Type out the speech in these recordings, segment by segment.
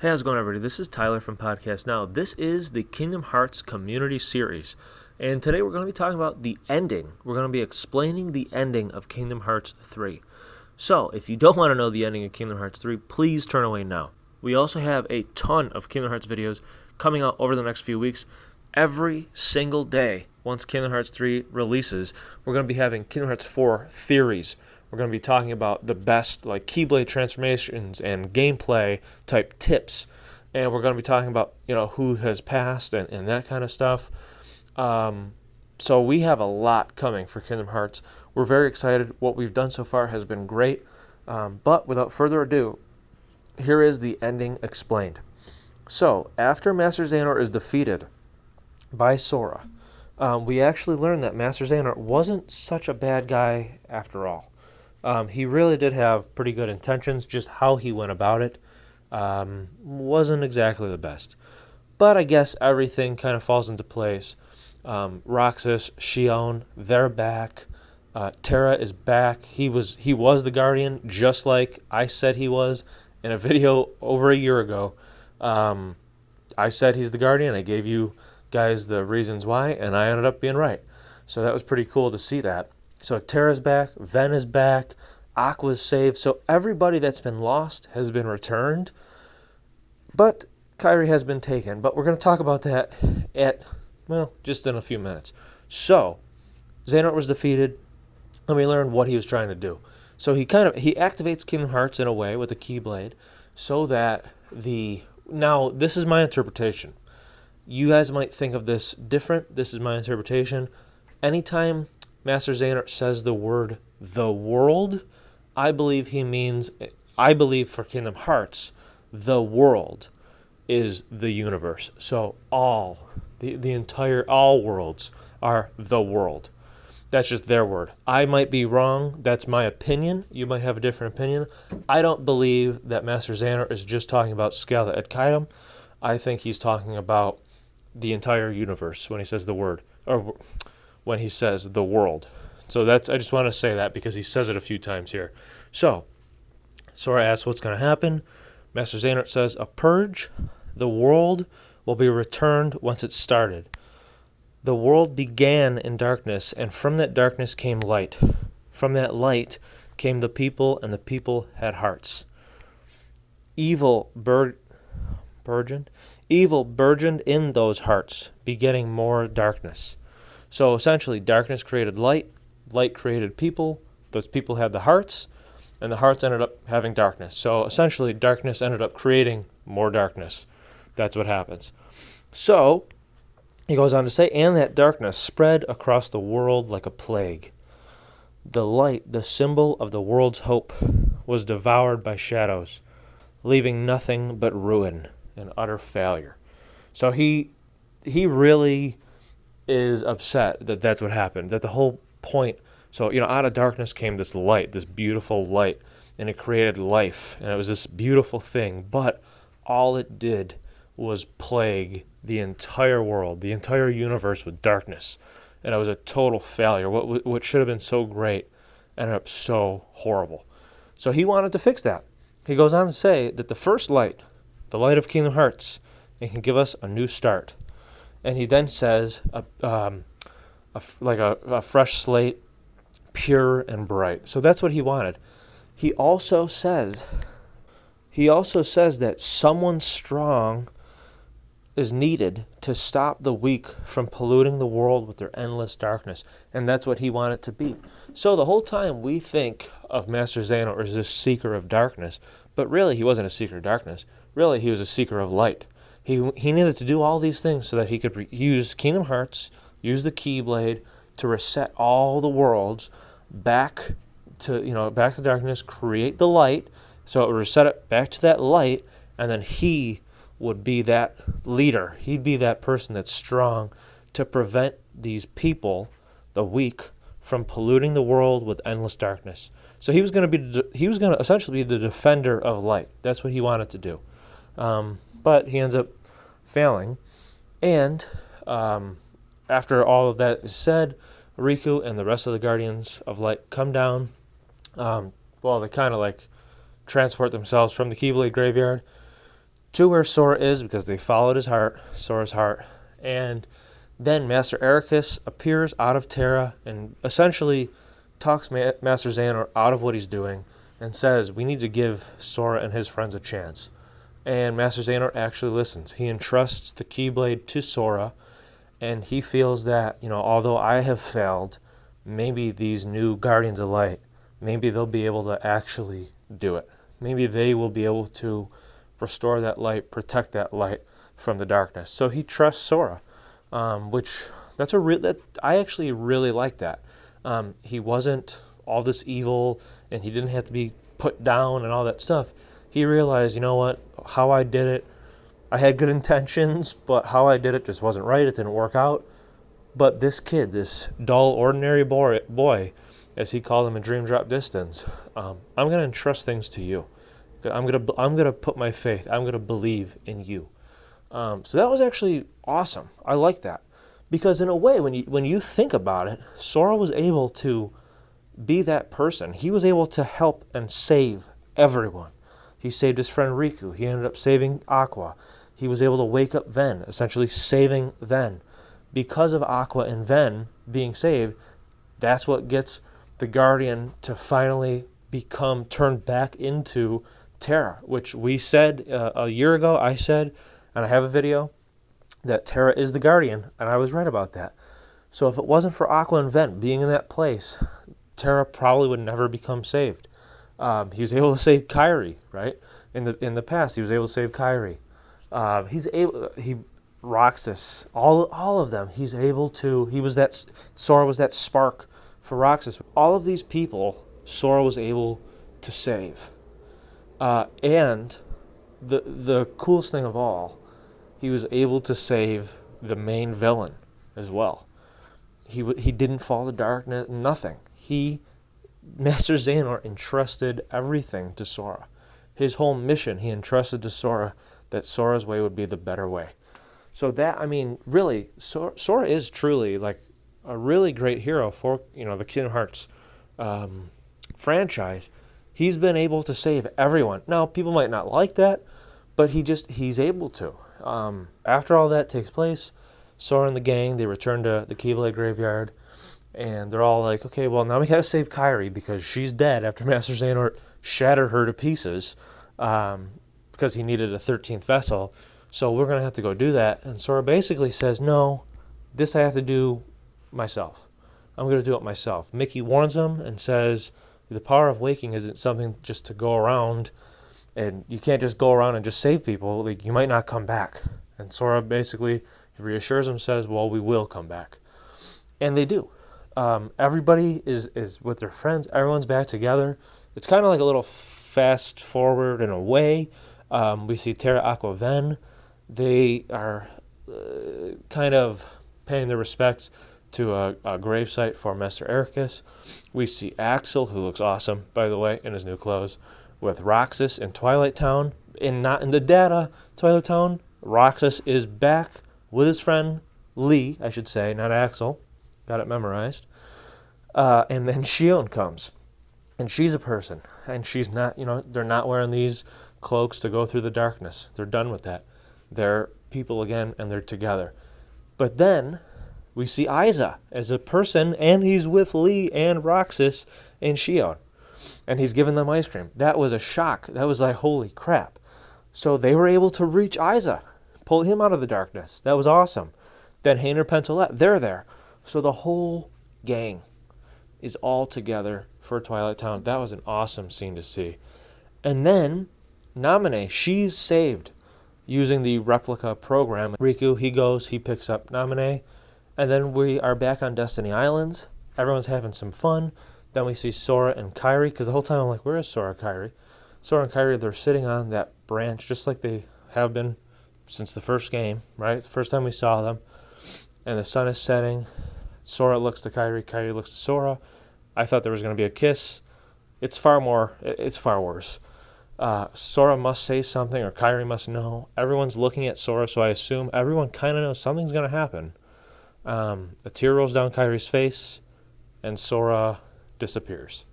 Hey, how's it going, everybody? This is Tyler from Podcast Now. This is the Kingdom Hearts Community Series, and today we're going to be talking about the ending. We're going to be explaining the ending of Kingdom Hearts 3. So, if you don't want to know the ending of Kingdom Hearts 3, please turn away now. We also have a ton of Kingdom Hearts videos coming out over the next few weeks. Every single day, once Kingdom Hearts 3 releases, we're going to be having Kingdom Hearts 4 theories. We're going to be talking about the best Keyblade transformations and gameplay type tips. And we're going to be talking about, who has passed and that kind of stuff. So we have a lot coming for Kingdom Hearts. We're very excited. What we've done so far has been great. But without further ado, here is the ending explained. So, after Master Xehanort is defeated by Sora, we actually learned that Master Xehanort wasn't such a bad guy after all. He really did have pretty good intentions, just how he went about it wasn't exactly the best. But I guess everything kind of falls into place. Roxas, Xion, they're back. Terra is back. He was the Guardian, just like I said he was in a video over a year ago. I said he's the Guardian. I gave you guys the reasons why, and I ended up being right. So that was pretty cool to see that. So Terra's back, Ven is back, Aqua's saved. So everybody that's been lost has been returned. But Kairi has been taken. But we're going to talk about that just in a few minutes. So, Xehanort was defeated, and we learned what he was trying to do. So he activates Kingdom Hearts in a way with the Keyblade, so that now this is my interpretation. You guys might think of this different. This is my interpretation. Anytime Master Xehanort says the word "the world," I believe for Kingdom Hearts, the world is the universe. So all worlds are the world. That's just their word. I might be wrong. That's my opinion. You might have a different opinion. I don't believe that Master Xehanort is just talking about Scala et Kaidam. I think he's talking about the entire universe when he says the word, or when he says the world. So I just want to say that because he says it a few times here. So, Sora asks what's going to happen. Master Xehanort says, a purge. The world will be returned once it started. The world began in darkness, and from that darkness came light. From that light came the people, and the people had hearts. Evil burgeoned in those hearts, begetting more darkness. So essentially, darkness created light, light created people, those people had the hearts, and the hearts ended up having darkness. So essentially, darkness ended up creating more darkness. That's what happens. So, he goes on to say, and that darkness spread across the world like a plague. The light, the symbol of the world's hope, was devoured by shadows, leaving nothing but ruin and utter failure. So he really is upset that that's what happened, that the whole point, out of darkness came this light, this beautiful light, and it created life, and it was this beautiful thing, but all it did was plague the entire world, the entire universe with darkness, and it was a total failure. What should have been so great ended up so horrible. So he wanted to fix that. He goes on to say that the first light, the light of Kingdom Hearts, it can give us a new start. And he then says, a fresh slate, pure and bright. So that's what he wanted. He also says that someone strong is needed to stop the weak from polluting the world with their endless darkness. And that's what he wanted to be. So the whole time we think of Master Xehanort as this seeker of darkness, but really he wasn't a seeker of darkness. Really he was a seeker of light. He needed to do all these things so that he could use Kingdom Hearts, use the Keyblade to reset all the worlds back to darkness, create the light, so it would reset it back to that light, and then he would be that leader. He'd be that person that's strong to prevent these people, the weak, from polluting the world with endless darkness. So he was going to essentially be the defender of light. That's what he wanted to do. But he ends up failing. And after all of that is said, Riku and the rest of the Guardians of Light come down. They kind of transport themselves from the Keyblade graveyard to where Sora is because they followed Sora's heart. And then Master Ericus appears out of Terra and essentially talks Master Xehanort out of what he's doing and says, we need to give Sora and his friends a chance. And Master Xehanort actually listens. He entrusts the Keyblade to Sora, and he feels that, although I have failed, maybe these new Guardians of Light, maybe they'll be able to actually do it. Maybe they will be able to restore that light, protect that light from the darkness. So he trusts Sora, which I actually really like that. He wasn't all this evil, and he didn't have to be put down and all that stuff. He realized, how I did it, I had good intentions, but how I did it just wasn't right. It didn't work out. But this kid, this dull, ordinary boy, as he called him in Dream Drop Distance, I'm going to entrust things to you. I'm gonna put my faith. I'm gonna believe in you. So that was actually awesome. I like that because in a way, when you think about it, Sora was able to be that person. He was able to help and save everyone. He saved his friend Riku. He ended up saving Aqua. He was able to wake up Ven, essentially saving Ven. Because of Aqua and Ven being saved, that's what gets the Guardian to finally become turned back into Terra, which we said a year ago. I said, and I have a video, that Terra is the Guardian, and I was right about that. So if it wasn't for Aqua and Ven being in that place, Terra probably would never become saved. He was able to save Kairi, right? In the past, he was able to save Kairi. Roxas, all of them. Sora was that spark for Roxas. All of these people, Sora was able to save. And the coolest thing of all, he was able to save the main villain as well. He didn't fall to darkness, nothing. Master Xehanort entrusted everything to Sora. His whole mission he entrusted to Sora, that Sora's way would be the better way. So really, Sora is truly like a really great hero for the Kingdom Hearts franchise. He's been able to save everyone. Now, people might not like that, but he's able to. After all that takes place, Sora and the gang, they return to the Keyblade Graveyard, and they're all like, okay, well, now we gotta save Kairi because she's dead after Master Xehanort shattered her to pieces because he needed a 13th vessel. So we're going to have to go do that. And Sora basically says, no, this I have to do myself. I'm going to do it myself. Mickey warns him and says, the power of waking isn't something just to go around, and you can't just go around and just save people. Like, you might not come back. And Sora basically reassures him, says, well, we will come back. And they do. Everybody is with their friends. Everyone's back together. It's kind of like a little fast forward in a way. We see Terra, Aqua, Ven. They are kind of paying their respects to a gravesite for Master Ericus. We see Axel, who looks awesome, by the way, in his new clothes, with Roxas in Twilight Town. Not in the data, Twilight Town, Roxas is back with his friend Lee, I should say, not Axel. Got it memorized. And then Xion comes. And she's a person. And she's not, they're not wearing these cloaks to go through the darkness. They're done with that. They're people again, and they're together. But then we see Aiza as a person, and he's with Lee and Roxas and Xion. And he's giving them ice cream. That was a shock. That was like, holy crap. So they were able to reach Aiza, pull him out of the darkness. That was awesome. Then Hayner Pentelet, they're there. So the whole gang is all together for Twilight Town. That was an awesome scene to see. And then Naminé, she's saved using the replica program. Riku, he picks up Naminé. And then we are back on Destiny Islands. Everyone's having some fun. Then we see Sora and Kairi, because the whole time I'm like, where is Sora and Kairi? Sora and Kairi, they're sitting on that branch just like they have been since the first game, right? It's the first time we saw them. And the sun is setting. Sora looks to Kairi, Kairi looks to Sora. I thought there was going to be a kiss. It's far worse. Sora must say something, or Kairi must know. Everyone's looking at Sora, so I assume everyone kind of knows something's going to happen. A tear rolls down Kairi's face, and Sora disappears.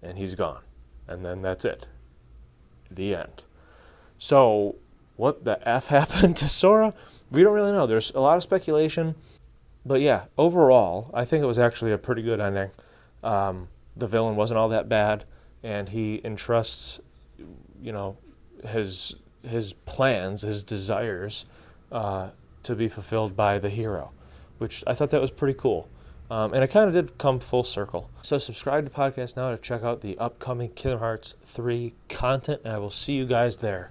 And he's gone. And then that's it. The end. So, what the F happened to Sora? We don't really know. There's a lot of speculation. But yeah, overall, I think it was actually a pretty good ending. The villain wasn't all that bad, and he entrusts, his plans, his desires, to be fulfilled by the hero, which I thought that was pretty cool. And it kind of did come full circle. So subscribe to the podcast now to check out the upcoming Kingdom Hearts 3 content, and I will see you guys there.